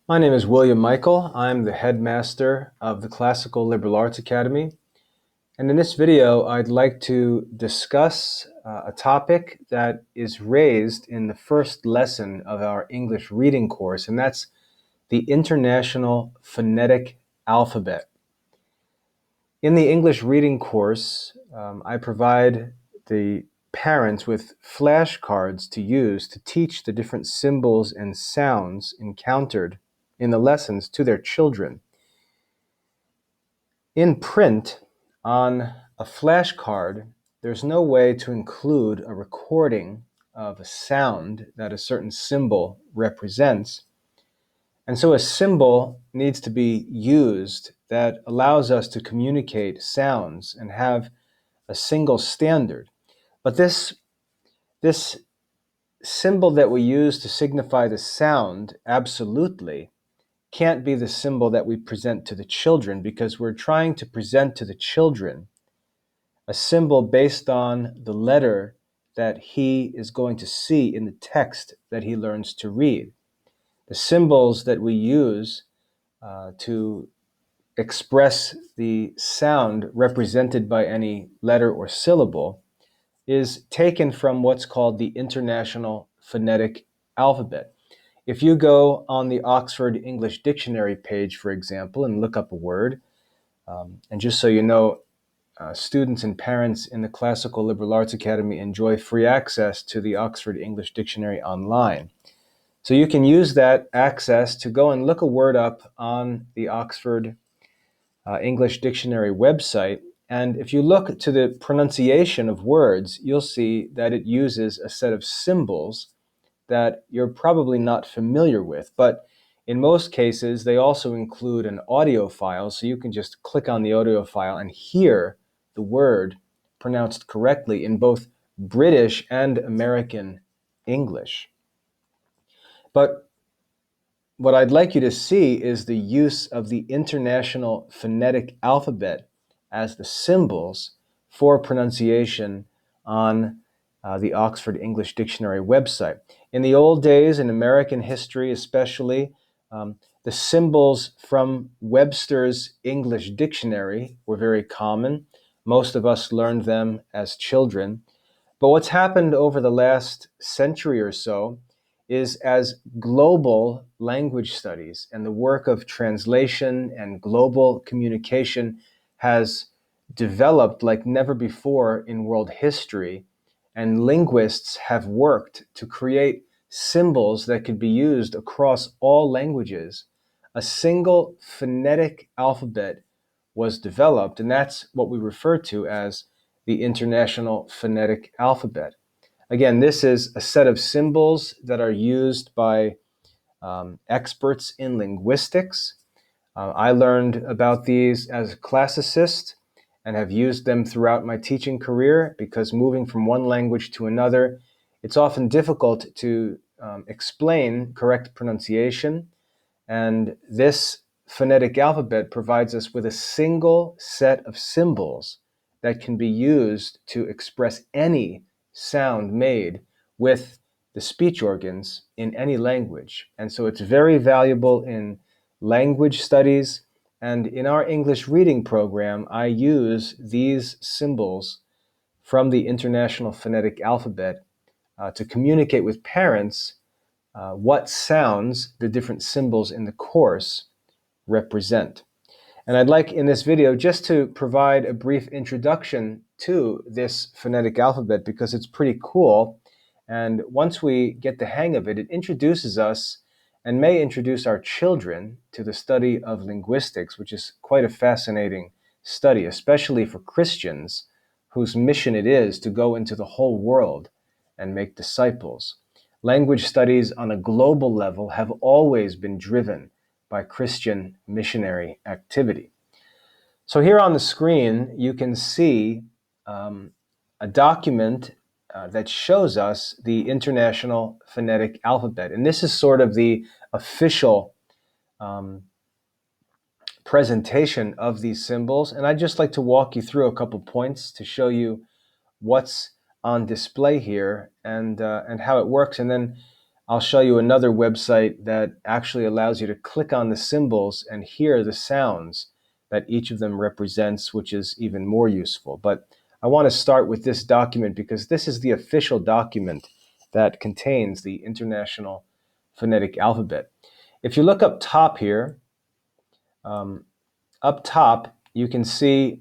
My name is William Michael. I'm the headmaster of the Classical Liberal Arts Academy. And in this video, I'd like to discuss a topic that is raised in the first lesson of our English reading course, and that's the International Phonetic Alphabet. In the English reading course, I provide the parents with flashcards to use to teach the different symbols and sounds encountered in the lessons to their children. In print, on a flashcard, there's no way to include a recording of a sound that a certain symbol represents. And so a symbol needs to be used that allows us to communicate sounds and have a single standard. But this symbol that we use to signify the sound absolutely can't be the symbol that we present to the children, because we're trying to present to the children a symbol based on the letter that he is going to see in the text that he learns to read. The symbols that we use to express the sound represented by any letter or syllable is taken from what's called the International Phonetic Alphabet. If you go on the Oxford English Dictionary page, for example, and look up a word, and just so you know, students and parents in the Classical Liberal Arts Academy enjoy free access to the Oxford English Dictionary online. So you can use that access to go and look a word up on the Oxford English Dictionary website. And if you look to the pronunciation of words, you'll see that it uses a set of symbols that you're probably not familiar with. But in most cases, they also include an audio file, so you can just click on the audio file and hear the word pronounced correctly in both British and American English. But what I'd like you to see is the use of the International Phonetic Alphabet as the symbols for pronunciation on the Oxford English Dictionary website. In the old days, in American history especially, the symbols from Webster's English Dictionary were very common. Most of us learned them as children. But what's happened over the last century or so is, as global language studies and the work of translation and global communication has developed like never before in world history, and linguists have worked to create symbols that could be used across all languages, a single phonetic alphabet was developed, and that's what we refer to as the International Phonetic Alphabet. Again, this is a set of symbols that are used by experts in linguistics. I learned about these as a classicist and have used them throughout my teaching career, because moving from one language to another, it's often difficult to explain correct pronunciation. And this phonetic alphabet provides us with a single set of symbols that can be used to express any sound made with the speech organs in any language. And so it's very valuable in language studies. And in our English reading program, I use these symbols from the International Phonetic Alphabet to communicate with parents what sounds the different symbols in the course represent. And I'd like in this video just to provide a brief introduction to this phonetic alphabet, because it's pretty cool. And once we get the hang of it, it introduces us and may introduce our children to the study of linguistics, which is quite a fascinating study, especially for Christians whose mission it is to go into the whole world and make disciples. Language studies on a global level have always been driven by Christian missionary activity. So here on the screen, you can see a document that shows us the International Phonetic Alphabet. And this is sort of the official presentation of these symbols. And I'd just like to walk you through a couple points to show you what's on display here and how it works. And then I'll show you another website that actually allows you to click on the symbols and hear the sounds that each of them represents, which is even more useful. But I want to start with this document because this is the official document that contains the International Phonetic Alphabet. If you look up top here, up top, you can see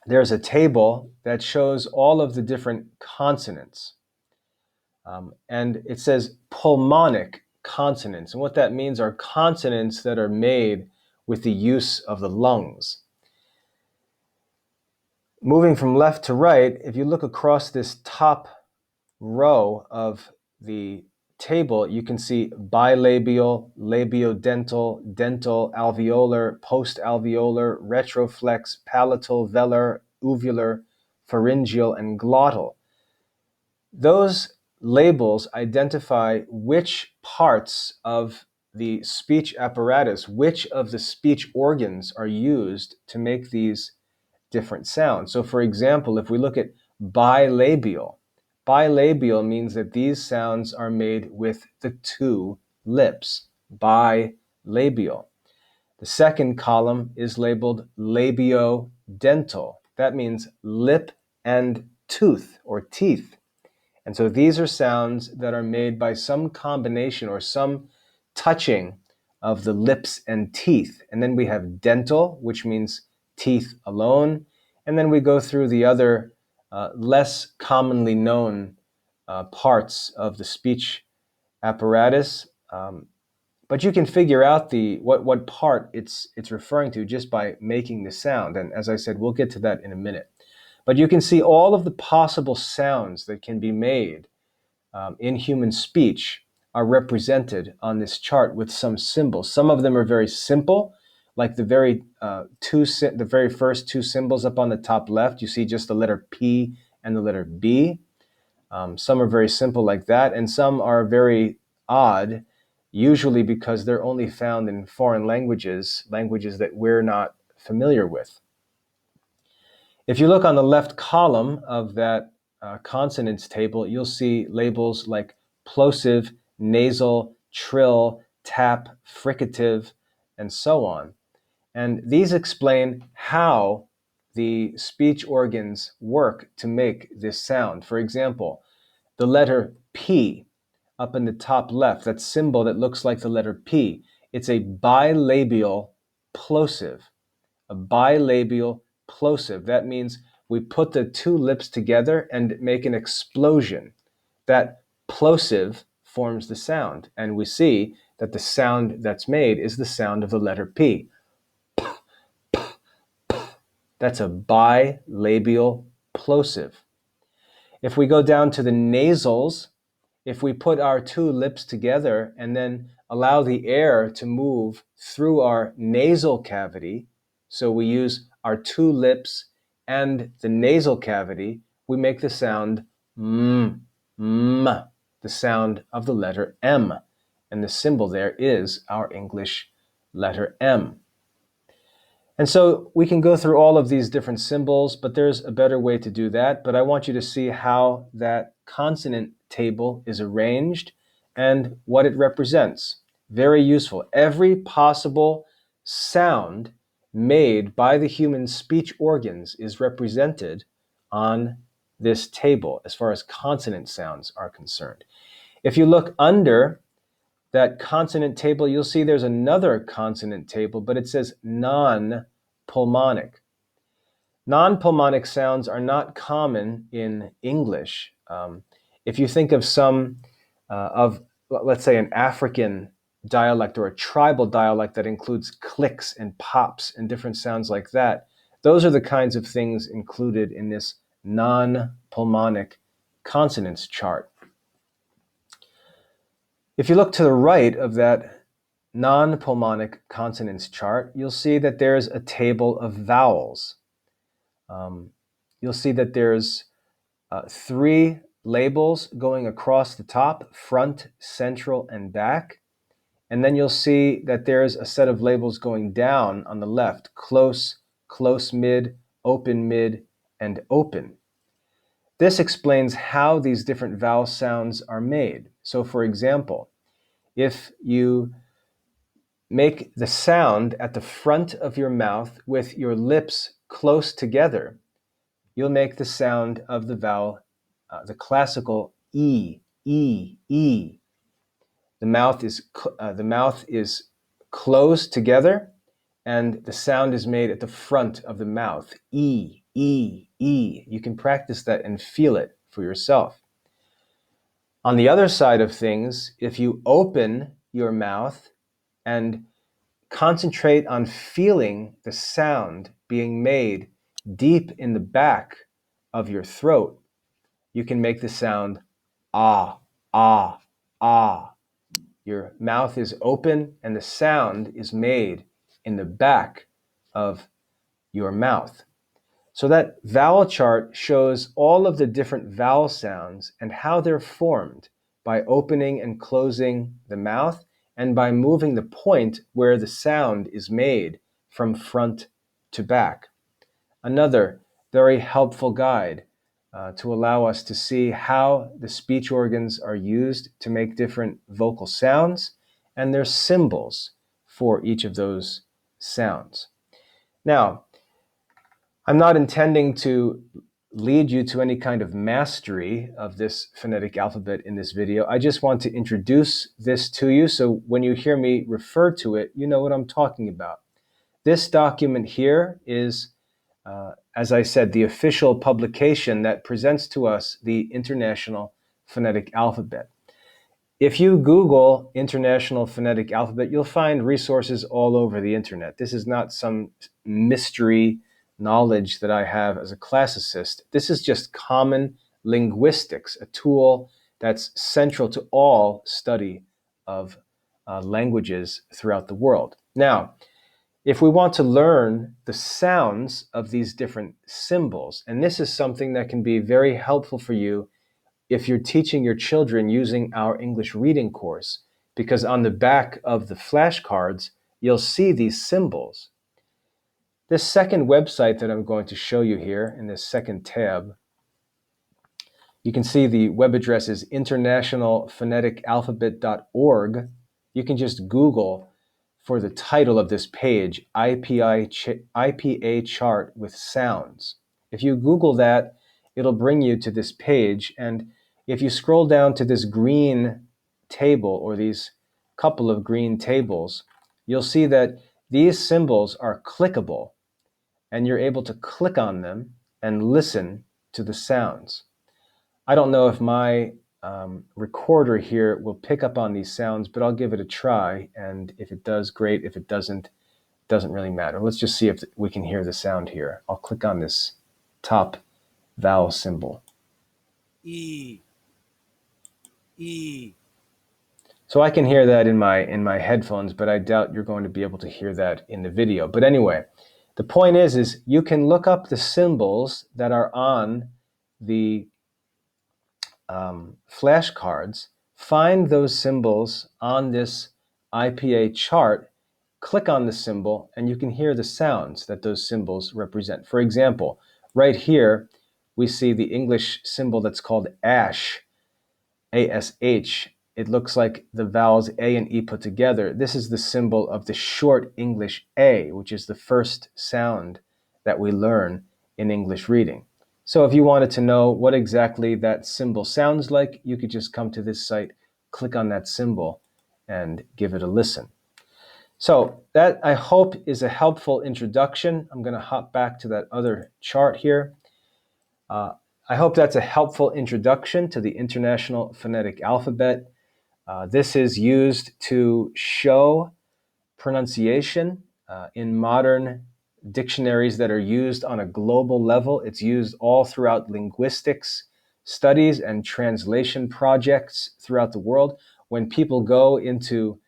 there's a table that shows all of the different consonants. And it says pulmonic consonants. And what that means are consonants that are made with the use of the lungs. Moving from left to right, if you look across this top row of the table, you can see bilabial, labiodental, dental, alveolar, postalveolar, retroflex, palatal, velar, uvular, pharyngeal, and glottal. Those labels identify which parts of the speech apparatus, which of the speech organs are used to make these different sounds. So for example, if we look at bilabial, bilabial means that these sounds are made with the two lips, bilabial. The second column is labeled labiodental. That means lip and tooth or teeth. And so these are sounds that are made by some combination or some touching of the lips and teeth. And then we have dental, which means teeth alone. And then we go through the other less commonly known parts of the speech apparatus. But you can figure out what part it's referring to just by making the sound. And as I said, we'll get to that in a minute. But you can see all of the possible sounds that can be made in human speech are represented on this chart with some symbols. Some of them are very simple, like the very first two symbols up on the top left. You see just the letter P and the letter B. Some are very simple like that, and some are very odd, usually because they're only found in foreign languages that we're not familiar with. If you look on the left column of that consonants table, you'll see labels like plosive, nasal, trill, tap, fricative, and so on. And these explain how the speech organs work to make this sound. For example, the letter P up in the top left, that symbol that looks like the letter P, it's a bilabial plosive. A bilabial plosive. That means we put the two lips together and make an explosion. That plosive forms the sound, and we see that the sound that's made is the sound of the letter P. That's a bilabial plosive. If we go down to the nasals, if we put our two lips together and then allow the air to move through our nasal cavity, so we use our two lips and the nasal cavity, we make the sound m, the sound of the letter M. And the symbol there is our English letter M. And so we can go through all of these different symbols, but there's a better way to do that. But I want you to see how that consonant table is arranged and what it represents. Very useful. Every possible sound made by the human speech organs is represented on this table as far as consonant sounds are concerned. If you look under that consonant table, you'll see there's another consonant table, but it says non-pulmonic. Non-pulmonic sounds are not common in English. If you think of let's say, an African dialect or a tribal dialect that includes clicks and pops and different sounds like that, those are the kinds of things included in this non-pulmonic consonants chart. If you look to the right of that non-pulmonic consonants chart, you'll see that there's a table of vowels. You'll see that there's three labels going across the top: front, central, and back. And then you'll see that there's a set of labels going down on the left: close, close mid, open, and open. This explains how these different vowel sounds are made. So for example, if you make the sound at the front of your mouth with your lips close together, you'll make the sound of the vowel, the classical E, E, E. The mouth is closed together, and the sound is made at the front of the mouth. E, E, E. You can practice that and feel it for yourself. On the other side of things, if you open your mouth and concentrate on feeling the sound being made deep in the back of your throat, you can make the sound ah, ah, ah. Your mouth is open and the sound is made in the back of your mouth. So that vowel chart shows all of the different vowel sounds and how they're formed by opening and closing the mouth and by moving the point where the sound is made from front to back. Another very helpful guide to allow us to see how the speech organs are used to make different vocal sounds and their symbols for each of those sounds. Now, I'm not intending to lead you to any kind of mastery of this phonetic alphabet in this video. I just want to introduce this to you so when you hear me refer to it, you know what I'm talking about. This document here is, as I said, the official publication that presents to us the International Phonetic Alphabet. If you Google International Phonetic Alphabet, you'll find resources all over the internet. This is not some mystery knowledge that I have as a classicist. This is just common linguistics, a tool that's central to all study of languages throughout the world. Now, if we want to learn the sounds of these different symbols, and this is something that can be very helpful for you if you're teaching your children using our English reading course, because on the back of the flashcards, you'll see these symbols. This second website that I'm going to show you here in this second tab, you can see the web address is internationalphoneticalphabet.org. You can just Google for the title of this page, IPA chart with sounds. If you Google that, it'll bring you to this page, and if you scroll down to this green table or these couple of green tables, you'll see that these symbols are clickable and you're able to click on them and listen to the sounds. I don't know if my recorder here will pick up on these sounds, but I'll give it a try, and if it does, great. If it doesn't really matter. Let's just see if we can hear the sound here. I'll click on this top vowel symbol. E. E. So I can hear that in my headphones, but I doubt you're going to be able to hear that in the video. But anyway, the point is you can look up the symbols that are on the flashcards, find those symbols on this IPA chart, click on the symbol, and you can hear the sounds that those symbols represent. For example, right here, we see the English symbol that's called ash, A-S-H. It looks like the vowels A and E put together. This is the symbol of the short English A, which is the first sound that we learn in English reading. So if you wanted to know what exactly that symbol sounds like, you could just come to this site, click on that symbol, and give it a listen. So that, I hope, is a helpful introduction. I'm going to hop back to that other chart here. I hope that's a helpful introduction to the International Phonetic Alphabet. This is used to show pronunciation in modern dictionaries that are used on a global level. It's used all throughout linguistics studies and translation projects throughout the world. When people go into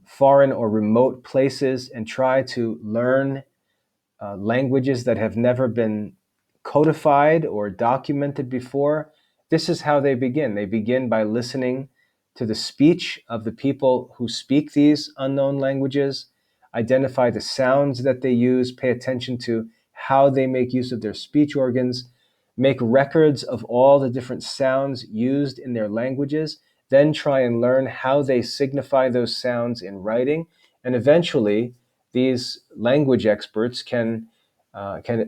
foreign or remote places and try to learn languages that have never been codified or documented before, this is how they begin. They begin by listening to the speech of the people who speak these unknown languages, identify the sounds that they use, pay attention to how they make use of their speech organs, make records of all the different sounds used in their languages, then try and learn how they signify those sounds in writing. And eventually, these language experts can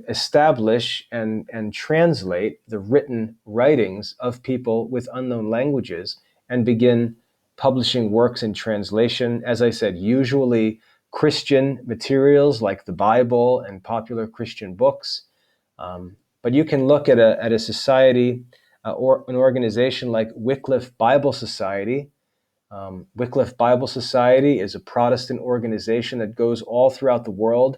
establish and translate the written writings of people with unknown languages and begin publishing works in translation. As I said, usually Christian materials like the Bible and popular Christian books. But you can look at a society or an organization like Wycliffe Bible Society. Wycliffe Bible Society is a Protestant organization that goes all throughout the world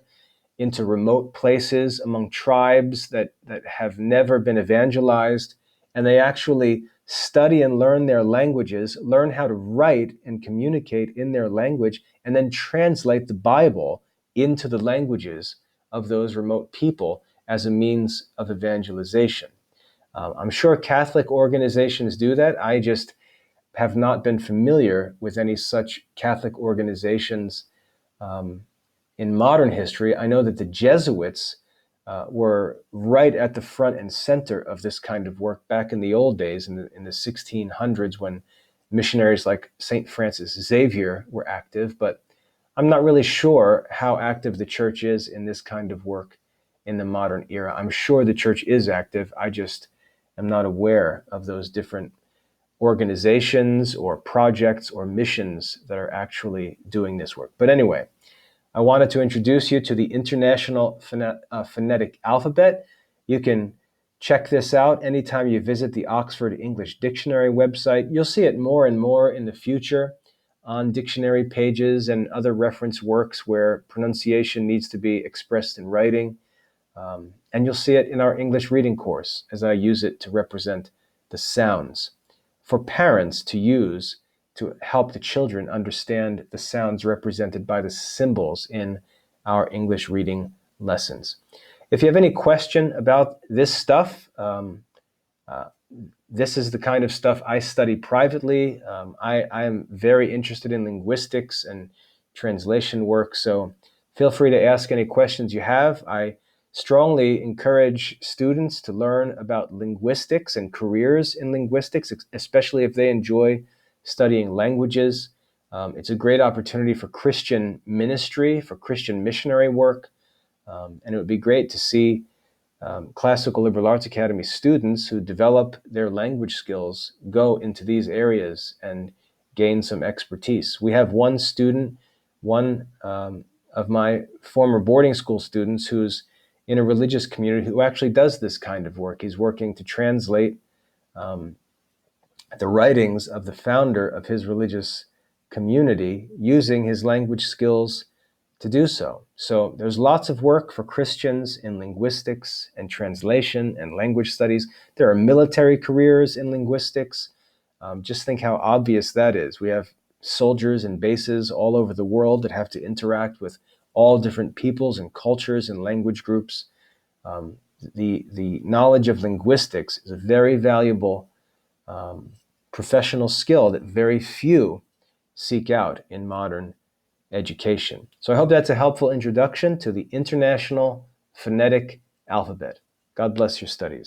into remote places among tribes that have never been evangelized. And they actually study and learn their languages, learn how to write and communicate in their language, and then translate the Bible into the languages of those remote people as a means of evangelization. I'm sure Catholic organizations do that. I just have not been familiar with any such Catholic organizations in modern history. I know that the Jesuits were right at the front and center of this kind of work back in the old days, in the 1600s, when missionaries like St. Francis Xavier were active. But I'm not really sure how active the church is in this kind of work in the modern era. I'm sure the church is active. I just am not aware of those different organizations or projects or missions that are actually doing this work. But anyway, I wanted to introduce you to the International Phonetic Alphabet. You can check this out anytime you visit the Oxford English Dictionary website. You'll see it more and more in the future on dictionary pages and other reference works where pronunciation needs to be expressed in writing. And you'll see it in our English reading course as I use it to represent the sounds for parents to use to help the children understand the sounds represented by the symbols in our English reading lessons. If you have any question about this stuff, this is the kind of stuff I study privately. I am very interested in linguistics and translation work, so feel free to ask any questions you have. I strongly encourage students to learn about linguistics and careers in linguistics, especially if they enjoy studying languages. It's a great opportunity for Christian ministry, for Christian missionary work, and it would be great to see Classical Liberal Arts Academy students who develop their language skills go into these areas and gain some expertise. We have one student, one of my former boarding school students, who's in a religious community who actually does this kind of work. He's working to translate the writings of the founder of his religious community using his language skills to do so. So there's lots of work for Christians in linguistics and translation and language studies. There are military careers in linguistics. Just think how obvious that is. We have soldiers and bases all over the world that have to interact with all different peoples and cultures and language groups. The knowledge of linguistics is a very valuable professional skill that very few seek out in modern education. So I hope that's a helpful introduction to the International Phonetic Alphabet. God bless your studies.